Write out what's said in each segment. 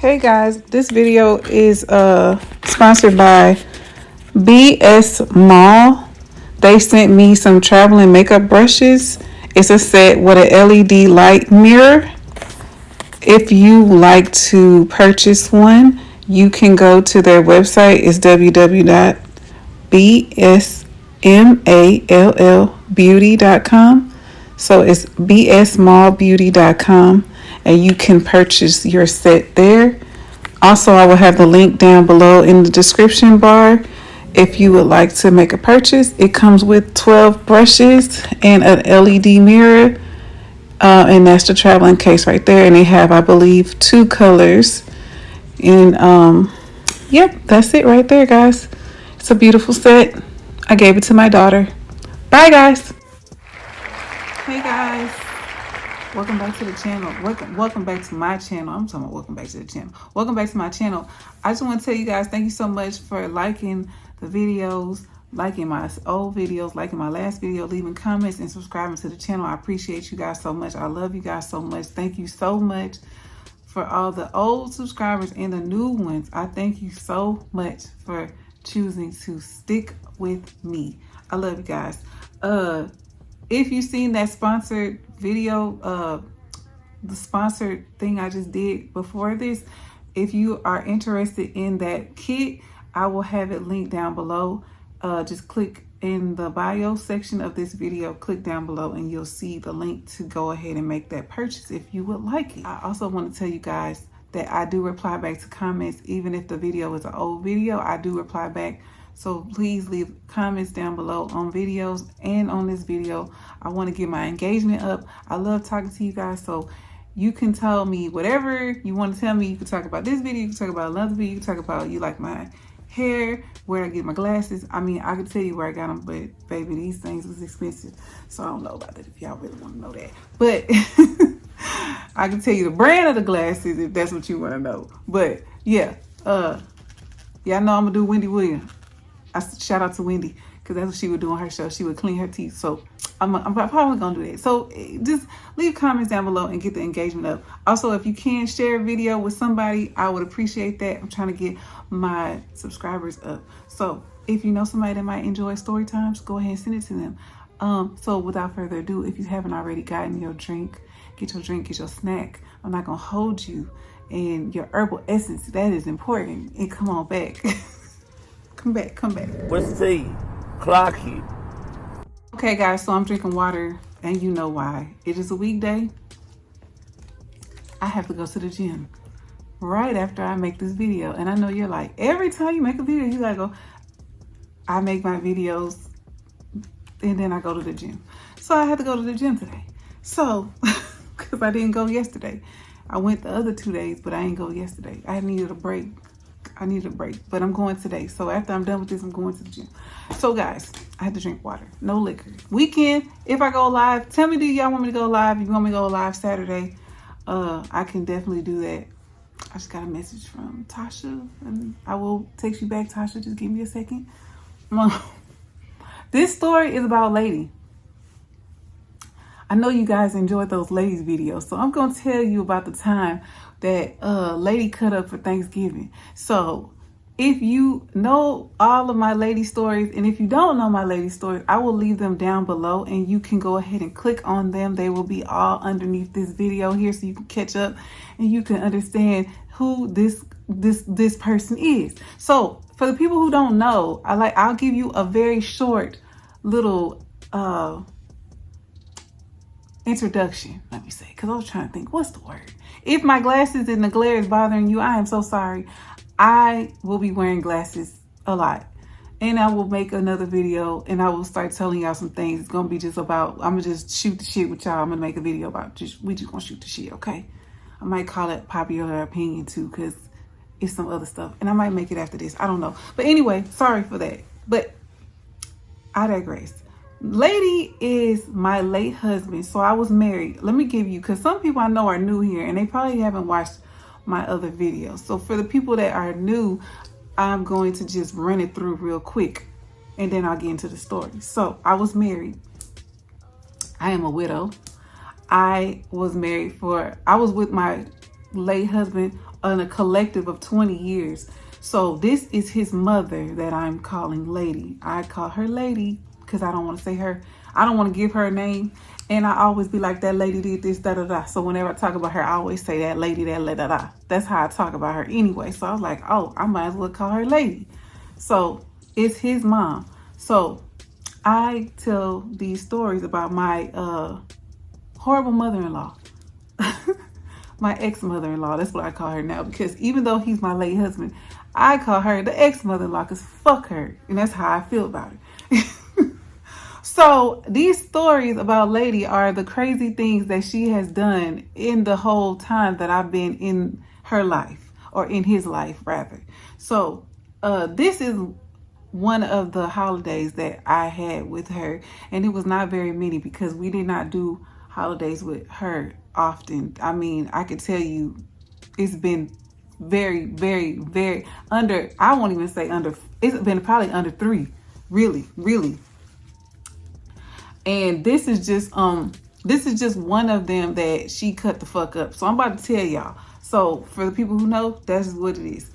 Hey guys, this video is sponsored by BS Mall. They sent me some traveling makeup brushes. It's a set with an LED light mirror. If you like to purchase one, you can go to their website. It's www.bsmallbeauty.com. So it's bsmallbeauty.com, and you can purchase your set there. Also, I will have the link down below in the description bar if you would like to make a purchase. It comes with 12 brushes and an LED mirror, and that's the traveling case right there. And they have, I believe, 2 colors. And yep, that's it right there, guys. It's a beautiful set. I gave it to my daughter. Bye, guys. Hey, guys. Welcome back to the channel. Welcome back to my channel. I'm talking about welcome back to the channel. Welcome back to my channel. I just want to tell you guys, thank you so much for liking the videos, liking my old videos, liking my last video, leaving comments, and subscribing to the channel. I appreciate you guys so much. I love you guys so much. Thank you so much for all the old subscribers and the new ones. I thank you so much for choosing to stick with me. I love you guys. If you've seen that sponsored video, the sponsored thing I just did before this, if you are interested in that kit, I will have it linked down below. Just click in the bio section of this video, click down below, and you'll see the link to go ahead and make that purchase if you would like it. I also want to tell you guys that I do reply back to comments. Even if the video is an old video, I do reply back. So please leave comments down below on videos and on this video. I want to get my engagement up. I love talking to you guys. So you can tell me whatever you want to tell me. You can talk about this video. You can talk about another video. You can talk about you like my hair, where I get my glasses. I mean, I can tell you where I got them, but baby, these things was expensive. So I don't know about that if y'all really want to know that. But I can tell you the brand of the glasses if that's what you want to know. But yeah, y'all know I'm going to do Wendy Williams. Shout out to Wendy, because that's what she would do on her show. She would clean her teeth. So I'm probably going to do that. So just leave comments down below and get the engagement up. Also, if you can share a video with somebody, I would appreciate that. I'm trying to get my subscribers up. So if you know somebody that might enjoy story times, go ahead and send it to them. So without further ado, if you haven't already gotten your drink, get your snack. I'm not going to hold you. And your herbal essence, that is important. And come on back. Come back. What's the clock here? Okay, guys, so I'm drinking water, and you know why. It is a weekday. I have to go to the gym right after I make this video. And I know you're like, every time you make a video, you gotta go. I make my videos, and then I go to the gym. So I had to go to the gym today. So, because I didn't go yesterday. I went the other 2 days, but I didn't go yesterday. I needed a break. But I'm going today. So after I'm done with this, I'm going to the gym. So guys, I had to drink water, no liquor. Weekend, if I go live, tell me, do y'all want me to go live? If you want me to go live Saturday, I can definitely do that. I just got a message from Tasha, and I will text you back, Tasha. Just give me a second. This story is about a lady. I know you guys enjoyed those ladies videos, so I'm going to tell you about the time that lady cut up for Thanksgiving. So if you know all of my lady stories, and if you don't know my lady stories, I will leave them down below, and you can go ahead and click on them. They will be all underneath this video here, so you can catch up and you can understand who this person is. So for the people who don't know, I'll give you a very short little introduction, let me say, because I was trying to think, what's the word? If my glasses and the glare is bothering you, I am so sorry. I will be wearing glasses a lot, and I will make another video, and I will start telling y'all some things. It's gonna be just about, I'm gonna just shoot the shit with y'all. I'm gonna make a video about we just gonna shoot the shit, okay? I might call it popular opinion too, because it's some other stuff, and I might make it after this. I don't know, but anyway, sorry for that. But I digress. Lady is my late husband. So I was married. Let me give you, because some people I know are new here, and they probably haven't watched my other videos. So for the people that are new, I'm going to just run it through real quick, and then I'll get into the story. So I was married. I am a widow. I was with my late husband on a collective of 20 years. So this is his mother that I'm calling Lady. I call her Lady because I don't want to say her. I don't want to give her a name. And I always be like, that lady did this, da da da. So whenever I talk about her, I always say that lady, that da da da. That's how I talk about her anyway. So I was like, oh, I might as well call her Lady. So it's his mom. So I tell these stories about my horrible mother-in-law. My ex-mother-in-law. That's what I call her now. Because even though he's my late husband, I call her the ex-mother-in-law because fuck her. And that's how I feel about her. So these stories about Lady are the crazy things that she has done in the whole time that I've been in her life, or in his life rather. So this is one of the holidays that I had with her, and it was not very many because we did not do holidays with her often. I mean, I could tell you it's been very, very, very under, I won't even say under, it's been probably under 3, really. And this is just one of them that she cut the fuck up. So I'm about to tell y'all. So for the people who know, that's what it is.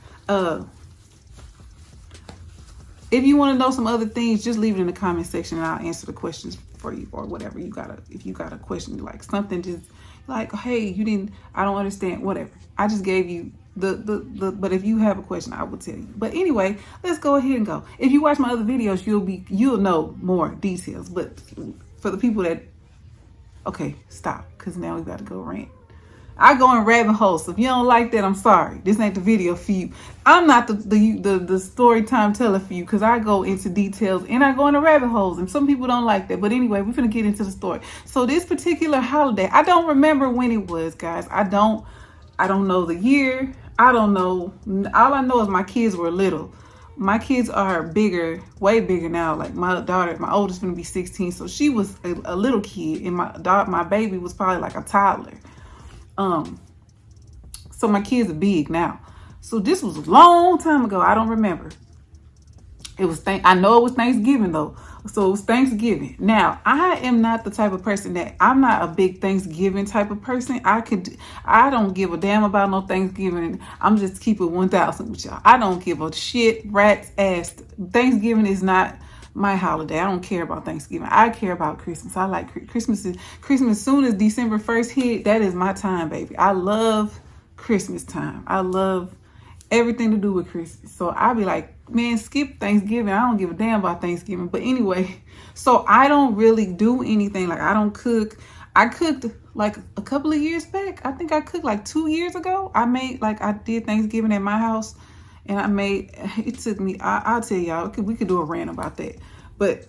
If you want to know some other things, just leave it in the comment section and I'll answer the questions for you, or whatever you gotta. If you got a question, like something just like, hey, you didn't, I don't understand, whatever. I just gave you but if you have a question, I will tell you. But anyway, let's go ahead and go. If you watch my other videos, you'll know more details. But for the people that, okay, stop, because now we got to go rant. I go in rabbit holes. So if you don't like that, I'm sorry. This ain't the video for you. I'm not the story time teller for you, because I go into details and I go into rabbit holes, and some people don't like that. But anyway, we're gonna get into the story. So this particular holiday, I don't remember when it was, guys. I don't know the year. I don't know. All I know is my kids were little. My kids are bigger, way bigger now. Like my daughter, my oldest, gonna be 16, so she was a little kid, and my baby was probably like a toddler. So my kids are big now. So this was a long time ago. I don't remember. It was I know it was Thanksgiving though. So it was Thanksgiving. Now, I am not the type of person I'm not a big Thanksgiving type of person. I don't give a damn about no Thanksgiving. I'm just keep it 1,000 with y'all. I don't give a shit, rat's ass. Thanksgiving is not my holiday. I don't care about Thanksgiving. I care about Christmas. I like Christmas. Christmas, soon as December 1st hit, that is my time, baby. I love Christmas time. I love everything to do with Christmas. So I'll be like, man, skip Thanksgiving. I don't give a damn about Thanksgiving. But anyway, so I don't really do anything. Like, I don't cook. I cooked like a couple of years back. I think I cooked like 2 years ago. I did Thanksgiving at my house, and it took me, I'll tell y'all, we could do a rant about that. But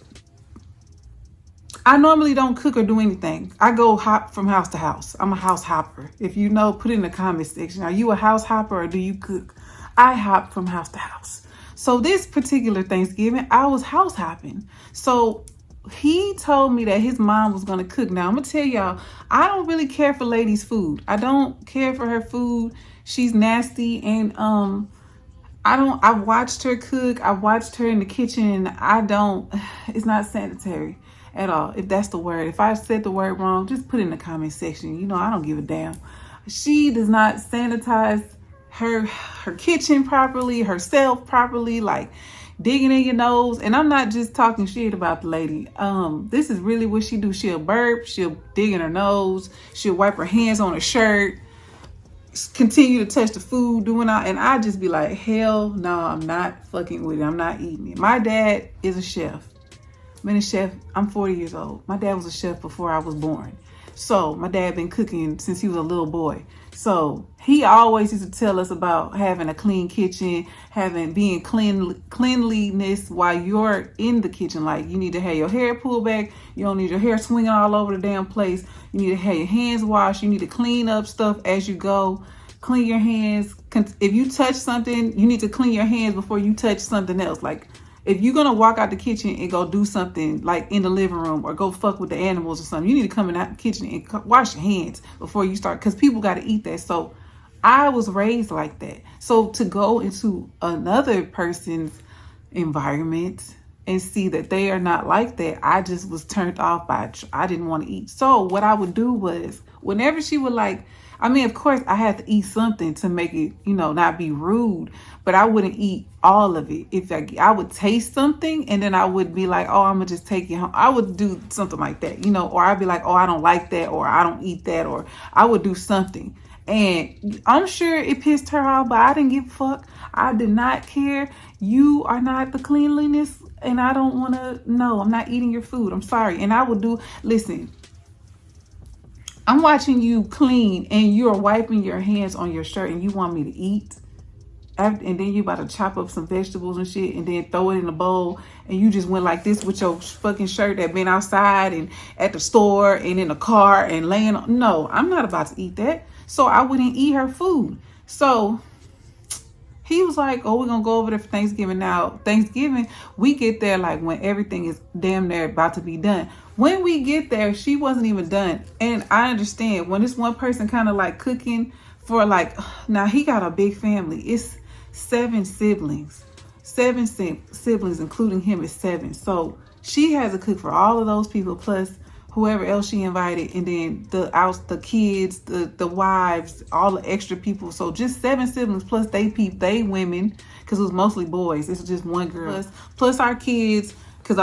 I normally don't cook or do anything. I go hop from house to house. I'm a house hopper. If you know, put it in the comment section. Are you a house hopper or do you cook? I hop from house to house. So this particular Thanksgiving, I was house hopping. So he told me that his mom was going to cook. Now, I'm going to tell y'all, I don't really care for Lady's food. I don't care for her food. She's nasty. And I watched her cook. I watched her in the kitchen. It's not sanitary at all, if that's the word. If I said the word wrong, just put it in the comment section. You know, I don't give a damn. She does not sanitize her kitchen properly, herself properly, like digging in your nose. And I'm not just talking shit about the lady. This is really what she do. She'll burp, she'll dig in her nose, she'll wipe her hands on her shirt, continue to touch the food, and I just be like, hell no, I'm not fucking with it. I'm not eating it. My dad is a chef. Been a chef. I'm 40 years old. My dad was a chef before I was born. So my dad been cooking since he was a little boy. So he always used to tell us about having a clean kitchen, being cleanliness while you're in the kitchen. Like, you need to have your hair pulled back. You don't need your hair swinging all over the damn place. You need to have your hands washed. You need to clean up stuff as you go. Clean your hands. If you touch something, you need to clean your hands before you touch something else. Like, if you're going to walk out the kitchen and go do something like in the living room or go fuck with the animals or something, you need to come in the kitchen and wash your hands before you start, because people got to eat that. So I was raised like that. So to go into another person's environment and see that they are not like that, I just was turned off by it. I didn't want to eat. So what I would do was, whenever she would I mean, of course, I had to eat something to make it, not be rude, but I wouldn't eat all of it. If I would taste something and then I would be like, oh, I'm gonna just take it home. I would do something like that, or I'd be like, oh, I don't like that, or I don't eat that, or I would do something. And I'm sure it pissed her off, but I didn't give a fuck. I did not care. You are not the cleanliness, and I don't want to. No, I'm not eating your food. I'm sorry. And I would listen, I'm watching you clean and you're wiping your hands on your shirt and you want me to eat. And then you about to chop up some vegetables and shit and then throw it in a bowl. And you just went like this with your fucking shirt that been outside and at the store and in the car and laying on. No, I'm not about to eat that. So I wouldn't eat her food. So he was like, oh, we're going to go over there for Thanksgiving. Now, Thanksgiving, we get there like when everything is damn near about to be done. When we get there, she wasn't even done. And I understand when this one person kind of like cooking for like, now he got a big family. It's 7 siblings. 7 siblings, including him, is 7. So she has to cook for all of those people plus whoever else she invited, and then the kids, the wives, all the extra people. So just 7 siblings plus they women, because it was mostly boys. It's just one girl plus our kids, because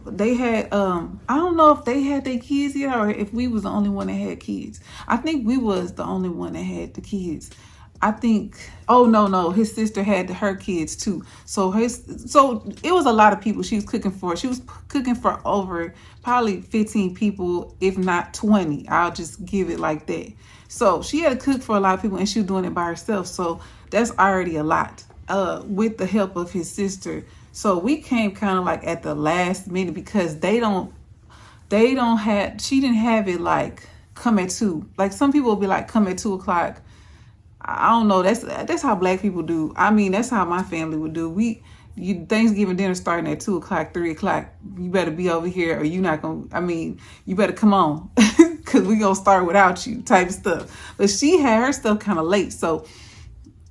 they had I don't know if they had their kids yet or if we was the only one that had kids. I think we was the only one that had the kids. I think, oh no, his sister had her kids too. So it was a lot of people she was cooking for. She was cooking for over probably 15 people, if not 20. I'll just give it like that. So she had to cook for a lot of people and she was doing it by herself. So that's already a lot with the help of his sister. So we came kind of like at the last minute because she didn't have it like come at 2. Like some people will be like come at 2 o'clock. I don't know. That's how black people do. I mean, that's how my family would do. Thanksgiving dinner starting at 2 o'clock, 3 o'clock. You better be over here or you not going to, I mean, you better come on because we going to start without you type of stuff. But she had her stuff kind of late. So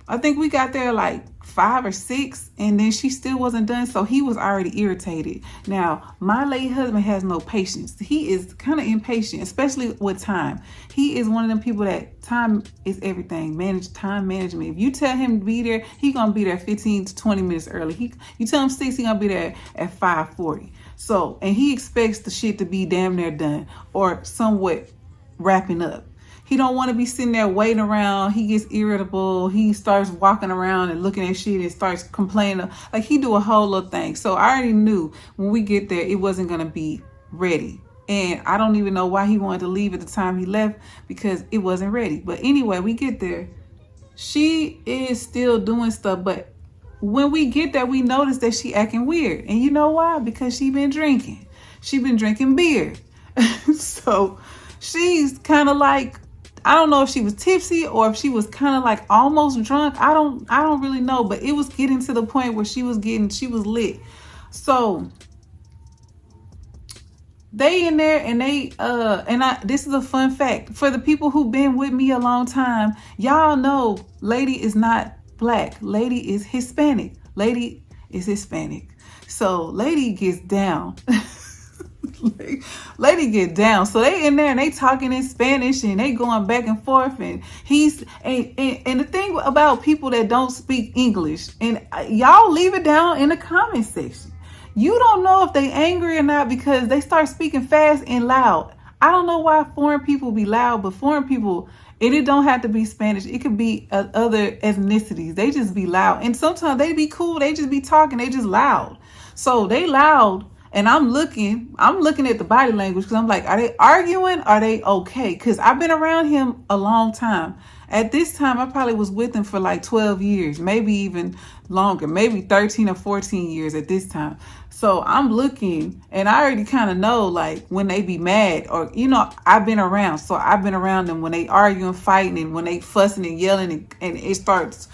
I think we got there like 5 or 6 and then she still wasn't done. So he was already irritated. Now, my late husband has no patience. He is kind of impatient, especially with time. He is one of them people that time is everything. Time management. If you tell him to be there, he going to be there 15 to 20 minutes early. You tell him 6, he going to be there at 5:40. So, and he expects the shit to be damn near done or somewhat wrapping up. He don't want to be sitting there waiting around. He gets irritable. He starts walking around and looking at shit and starts complaining. Like he do a whole little thing. So I already knew when we get there, it wasn't going to be ready. And I don't even know why he wanted to leave at the time he left because it wasn't ready. But anyway, we get there. She is still doing stuff. But when we get there, we notice that she acting weird. And you know why? Because she been drinking. She been drinking beer. So she's kind of like, I don't know if she was tipsy or if she was kind of like almost drunk. I don't really know, but it was getting to the point where she was lit. So they in there and this is a fun fact for the people who've been with me a long time. Y'all know Lady is not black. Lady is Hispanic. So Lady gets down. Lady get down. So they in there and they talking in Spanish and they going back and forth and and the thing about people that don't speak English, and y'all leave it down in the comment section. You don't know if they angry or not because they start speaking fast and loud. I don't know why foreign people be loud, but foreign people, and it don't have to be Spanish. It could be other ethnicities. They just be loud. And sometimes they be cool. They just be talking. They just loud. So they loud. And I'm looking at the body language because I'm like, are they arguing? Are they okay? Because I've been around him a long time. At this time, I probably was with him for like 12 years, maybe even longer, maybe 13 or 14 years at this time. So I'm looking and I already kind of know like when they be mad or, I've been around. So I've been around them when they arguing, fighting, and when they fussing and yelling and it starts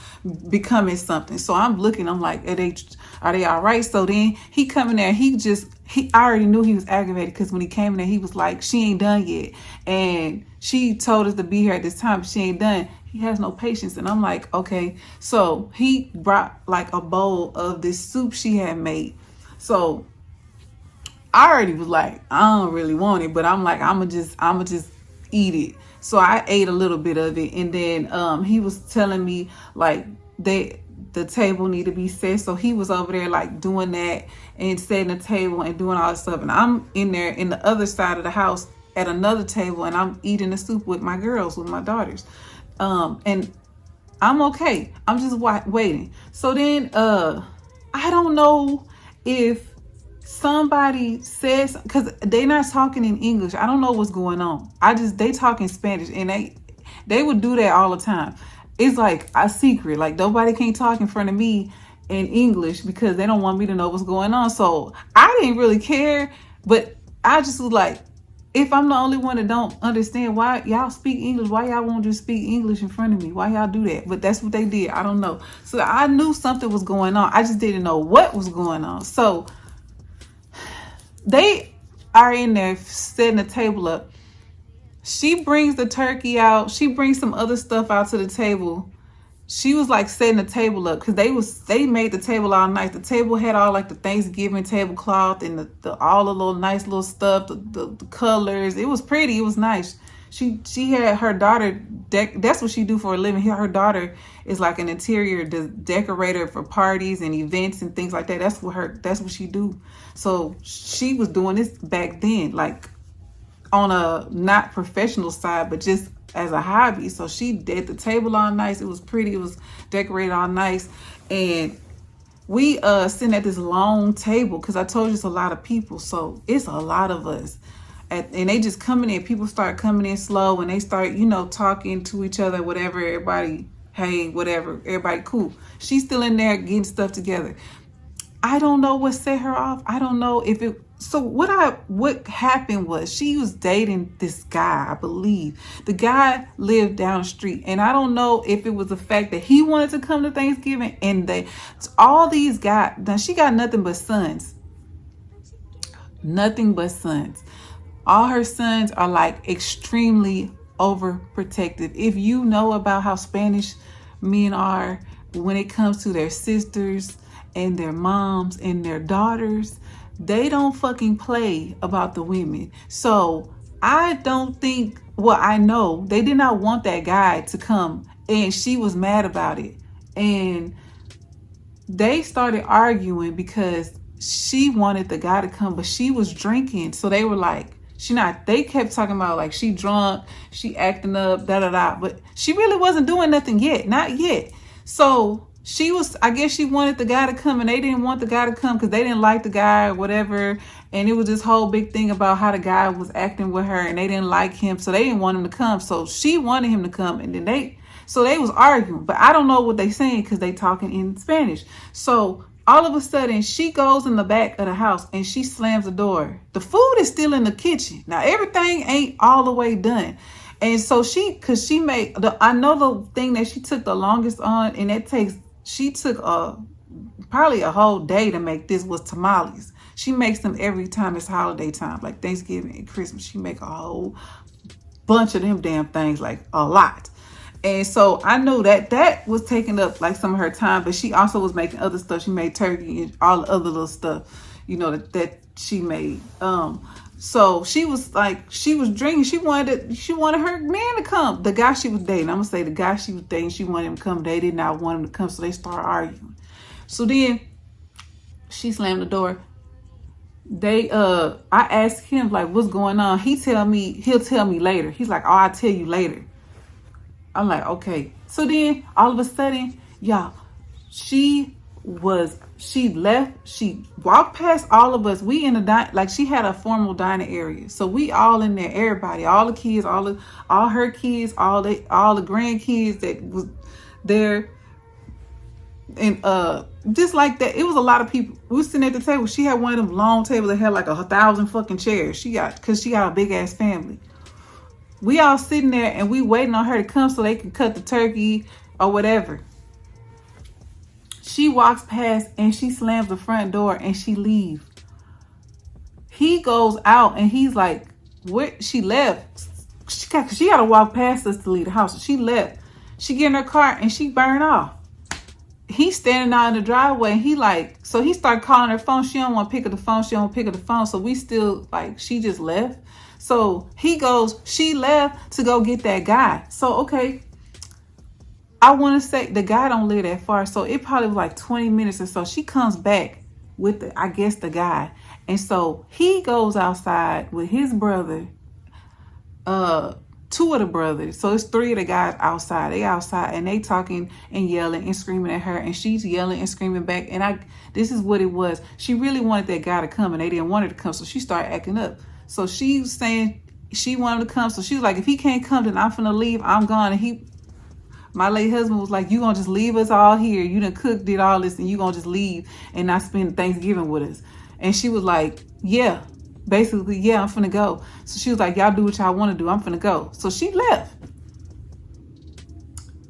becoming something. So I'm looking, I'm like, are they all right? So then he come in there, I already knew he was aggravated because when he came in there, he was like, she ain't done yet. And she told us to be here at this time, but she ain't done. He has no patience. And I'm like, okay. So he brought like a bowl of this soup she had made. So I already was like, I don't really want it, but I'm like, I'm gonna just eat it. So I ate a little bit of it, and then he was telling me like the table need to be set. So he was over there like doing that and setting the table and doing all this stuff. And I'm in there in the other side of the house at another table, and I'm eating the soup with my girls, with my daughters. And I'm okay. I'm just waiting. So then I don't know if somebody says, because they not talking in English. I don't know what's going on. They talk in Spanish, and they would do that all the time. It's like a secret. Like nobody can't talk in front of me in English because they don't want me to know what's going on. So I didn't really care, but I just was like, if I'm the only one that don't understand why y'all speak English, why y'all won't just speak English in front of me? Why y'all do that? But that's what they did. I don't know. So I knew something was going on. I just didn't know what was going on. So they are in there setting the table up. She brings the turkey out. She brings some other stuff out to the table. She was like setting the table up because they made the table all nice. The table had all like the Thanksgiving tablecloth and the all the little nice little stuff, the colors. It was pretty. It was nice. She had her daughter that's what she do for a living. Her daughter is like an interior decorator for parties and events and things like that. That's what she do. So she was doing this back then, like on a not professional side, but just as a hobby. So she did the table all nice. It was pretty. It was decorated all nice. And we sitting at this long table because I told you it's a lot of people. So it's a lot of us. And they just coming in. People start coming in slow and they start, talking to each other, whatever. Everybody, hey, whatever. Everybody cool. She's still in there getting stuff together. I don't know what set her off. I don't know if it. So what happened was she was dating this guy, I believe. The guy lived down the street. And I don't know if it was the fact that he wanted to come to Thanksgiving and all these guys, now she got nothing but sons. Nothing but sons. All her sons are like extremely overprotective. If you know about how Spanish men are when it comes to their sisters and their moms and their daughters, they don't fucking play about the women. So I don't think, I know they did not want that guy to come, and she was mad about it. And they started arguing because she wanted the guy to come, but she was drinking. So they were like, they kept talking about like she drunk, she acting up, but she really wasn't doing nothing yet, not yet. So I guess she wanted the guy to come, and they didn't want the guy to come because they didn't like the guy or whatever. And it was this whole big thing about how the guy was acting with her and they didn't like him. So they didn't want him to come. So she wanted him to come, and then they was arguing, but I don't know what they saying because they talking in Spanish. So all of a sudden she goes in the back of the house and she slams the door. The food is still in the kitchen. Now everything ain't all the way done. And so I know the thing that she took the longest on, and she took probably a whole day to make this, was tamales. She makes them every time it's holiday time, like Thanksgiving and Christmas. She make a whole bunch of them damn things, like a lot. And so I know that was taking up like some of her time, but she also was making other stuff. She made turkey and all the other little stuff, that she made. So she was drinking. She wanted her man to come. The guy she was dating, I'm gonna say the guy she was dating, she wanted him to come. They did not want him to come, so they started arguing. So then she slammed the door. I asked him like, what's going on? He'll tell me later. He's like, oh, I'll tell you later. I'm like, okay. So then all of a sudden, y'all, she left. She walked past all of us. We in she had a formal dining area. So we all in there, everybody, all the kids, all her kids, all the grandkids that was there. And just like that, it was a lot of people. We were sitting at the table. She had one of them long tables that had like 1,000 fucking chairs. Because she got a big ass family. We all sitting there and we waiting on her to come so they can cut the turkey or whatever. She walks past and she slams the front door and she leaves. He goes out and he's like, where she left? She got to walk past us to leave the house. She left. She get in her car and she burned off. He's standing out in the driveway and so he started calling her phone. She don't want to pick up the phone. So we still she just left. So he goes, she left to go get that guy. So, okay, I want to say the guy don't live that far. So it probably was like 20 minutes or so. She comes back with, I guess, the guy. And so he goes outside with his brother, two of the brothers. So it's three of the guys outside. They outside and they talking and yelling and screaming at her, and she's yelling and screaming back. And this is what it was. She really wanted that guy to come, and they didn't want her to come. So she started acting up. So she was saying she wanted him to come. So she was like, if he can't come, then I'm finna leave. I'm gone. And my late husband was like, you gonna just leave us all here? You done cooked, did all this, and you gonna just leave and not spend Thanksgiving with us? And she was like, yeah, basically, yeah, I'm finna go. So she was like, y'all do what y'all want to do. I'm finna go. So she left.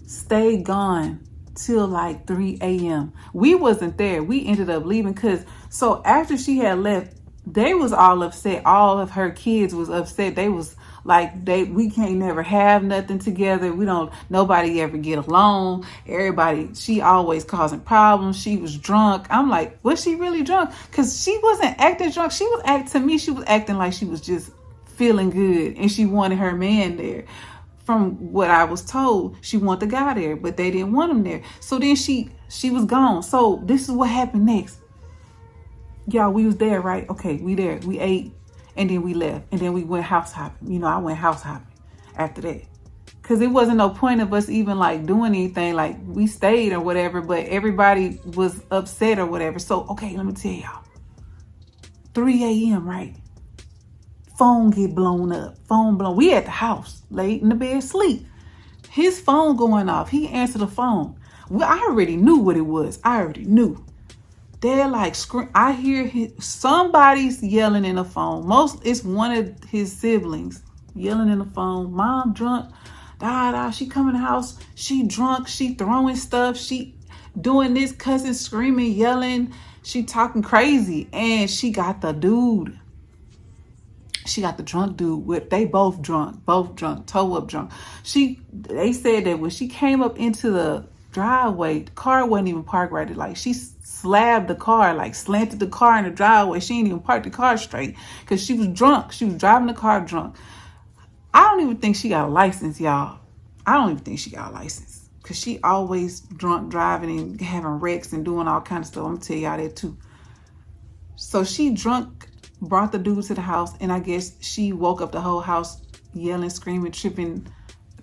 Stayed gone till like 3 a.m. We wasn't there. We ended up leaving because, so after she had left, they was all upset. All of her kids was upset. They was like, we can't never have nothing together. Nobody ever get along. Everybody, she always causing problems. She was drunk. I'm like, was she really drunk? Because she wasn't acting drunk. She was acting like she was just feeling good and she wanted her man there. From what I was told, she wanted the guy there, but they didn't want him there. So then she was gone. So this is what happened next. Y'all, we was there, right? Okay, we there. We ate, and then we left. And then we went house hopping. I went house hopping after that. Because it wasn't no point of us even, like, doing anything. Like, we stayed or whatever, but everybody was upset or whatever. So, okay, let me tell y'all. 3 a.m., right? Phone get blown up. We at the house, laid in the bed, sleep. His phone going off. He answered the phone. Well, I already knew what it was. I already knew. They're like, I hear somebody's yelling in the phone. It's one of his siblings yelling in the phone. Mom drunk, she come in the house. She drunk. She throwing stuff. She doing this, cussing, screaming, yelling. She talking crazy. And she got the dude. She got the drunk dude. They both drunk, toe up drunk. They said that when she came up into the driveway, the car wasn't even parked right. Like, she slabbed the car, like slanted the car in the driveway. She didn't even park the car straight because she was drunk. She was driving the car drunk. I don't even think she got a license, y'all. I don't even think she got a license because she always drunk driving and having wrecks and doing all kinds of stuff. I'm gonna tell y'all that too. So she drunk, brought the dude to the house, and I guess she woke up the whole house yelling, screaming, tripping,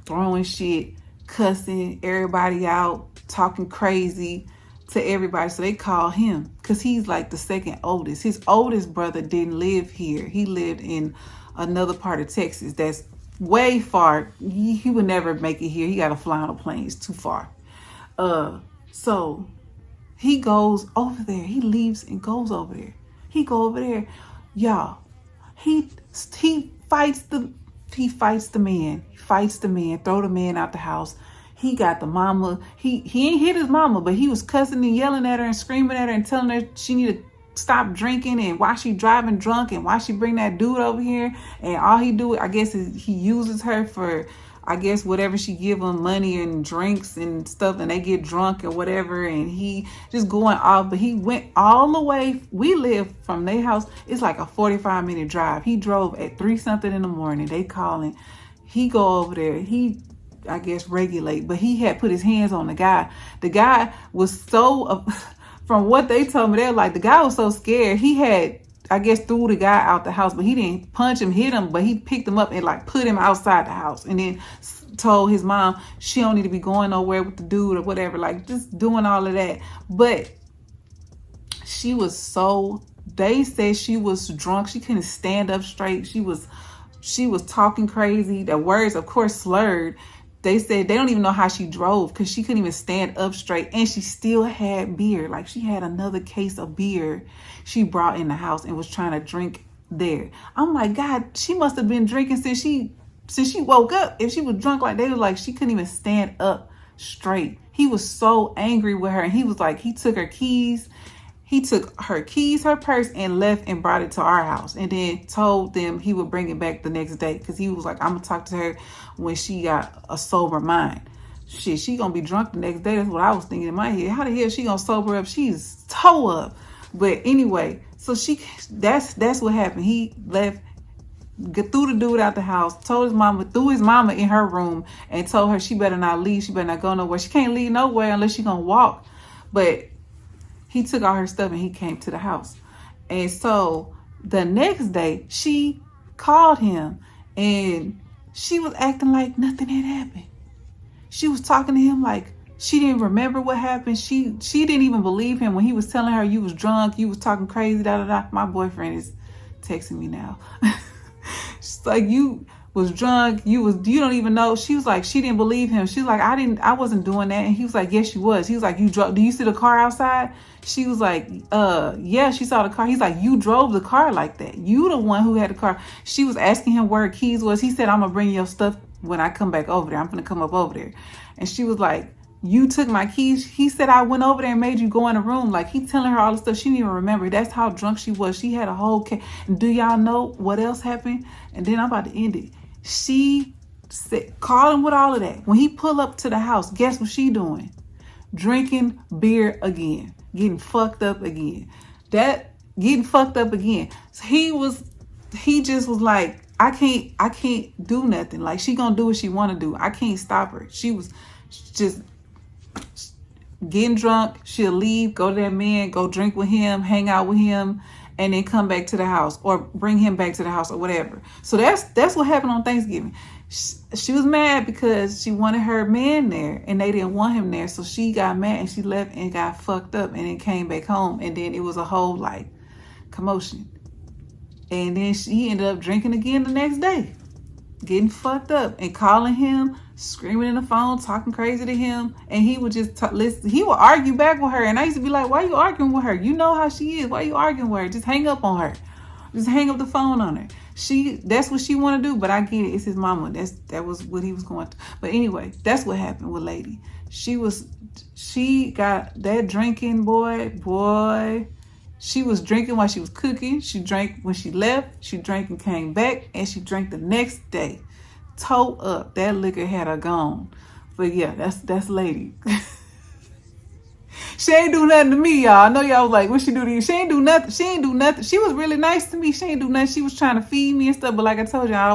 throwing shit, cussing everybody out, talking crazy to everybody. So they call him because he's like the second oldest. His oldest brother didn't live here. He lived in another part of Texas that's way far. He would never make it here. He got to fly on a plane. It's too far. So he goes over there. He leaves and goes over there. He go over there. Y'all, he fights the man. He fights the man, throw the man out the house. He got the mama. He ain't hit his mama, but he was cussing and yelling at her and screaming at her and telling her she need to stop drinking and why she driving drunk and why she bring that dude over here. And all he do, I guess, is he uses her for, I guess, whatever she give him, money and drinks and stuff, and they get drunk or whatever, and he just going off. But he went all the way. We live from their house. It's like a 45-minute drive. He drove at 3-something in the morning. They calling. He go over there. He, I guess, regulate, but he had put his hands on the guy. The guy was so, from what they told me, they're like, the guy was so scared. He had, I guess, threw the guy out the house, but he didn't punch him, hit him, but he picked him up and like put him outside the house, and then told his mom she don't need to be going nowhere with the dude or whatever, like just doing all of that. But she was so, they said she was drunk. She couldn't stand up straight. She was talking crazy. The words, of course, slurred. They said they don't even know how she drove because she couldn't even stand up straight, and she still had beer. Like, she had another case of beer she brought in the house and was trying to drink there. I'm like, God, she must have been drinking since she woke up. If she was drunk like they was like, she couldn't even stand up straight. He was so angry with her, and he was like, he took her keys, her purse, and left and brought it to our house, and then told them he would bring it back the next day because he was like, I'm gonna talk to her when she got a sober mind. Shit, she gonna be drunk the next day. That's what I was thinking in my head. How the hell she gonna sober up? She's toe up. But anyway, so that's what happened. He left. threw the dude out the house, threw his mama in her room and told her she better not leave, she better not go nowhere. She can't leave nowhere unless she gonna walk. But he took all her stuff and he came to the house. And so the next day she called him and she was acting like nothing had happened. She was talking to him like she didn't remember what happened. She didn't even believe him when he was telling her, you was drunk, you was talking crazy, da da da. My boyfriend is texting me now. She's like, you was drunk, you don't even know. She was like, she didn't believe him. She was like, I wasn't doing that. And he was like, yes, you was. He was like, do you see the car outside? She was like, yeah, she saw the car. He's like, you drove the car like that. You the one who had the car. She was asking him where her keys was. He said, I'm gonna bring your stuff when I come back over there. I'm gonna come up over there. And she was like, you took my keys. He said, I went over there and made you go in the room. Like, he telling her all the stuff she didn't even remember. That's how drunk she was. She had a whole case. And do y'all know what else happened? And then I'm about to end it. She said, call him with all of that. When he pull up to the house, guess what she doing? Drinking beer again. Getting fucked up again. Getting fucked up again. So he just was like, I can't do nothing. Like, she gonna do what she wanna do. I can't stop her. She was just getting drunk. She'll leave, go to that man, go drink with him, hang out with him, and then come back to the house or bring him back to the house or whatever. So that's what happened on Thanksgiving. She was mad because she wanted her man there and they didn't want him there. So she got mad and she left and got fucked up and then came back home. And then it was a whole like commotion. And then she ended up drinking again the next day, getting fucked up and calling him, screaming in the phone, talking crazy to him. And he would just listen. He would argue back with her. And I used to be like, why are you arguing with her? You know how she is. Why are you arguing with her? Just hang up on her. Just hang up the phone on her. That's what she want to do. But I get it. It's his mama. That was what he was going through. But anyway, that's what happened with Lady. She got that drinking, boy. She was drinking while she was cooking. She drank when she left. She drank and came back. And she drank the next day. Toe up. That liquor had her gone. But yeah, that's Lady. She ain't do nothing to me, y'all. I know y'all was like, what she do to you? She ain't do nothing. She ain't do nothing. She was really nice to me. She ain't do nothing. She was trying to feed me and stuff. But like I told you, I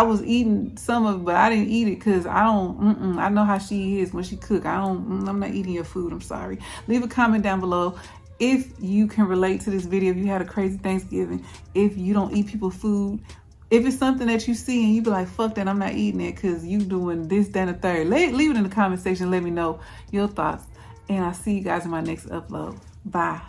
was eating some of it, but I didn't eat it because I know how she is when she cook. I'm not eating your food. I'm sorry. Leave a comment down below if you can relate to this video, if you had a crazy Thanksgiving, if you don't eat people's food. If it's something that you see and you be like, fuck that, I'm not eating it because you doing this, that, and the third. Leave it in the comment section. Let me know your thoughts. And I'll see you guys in my next upload. Bye.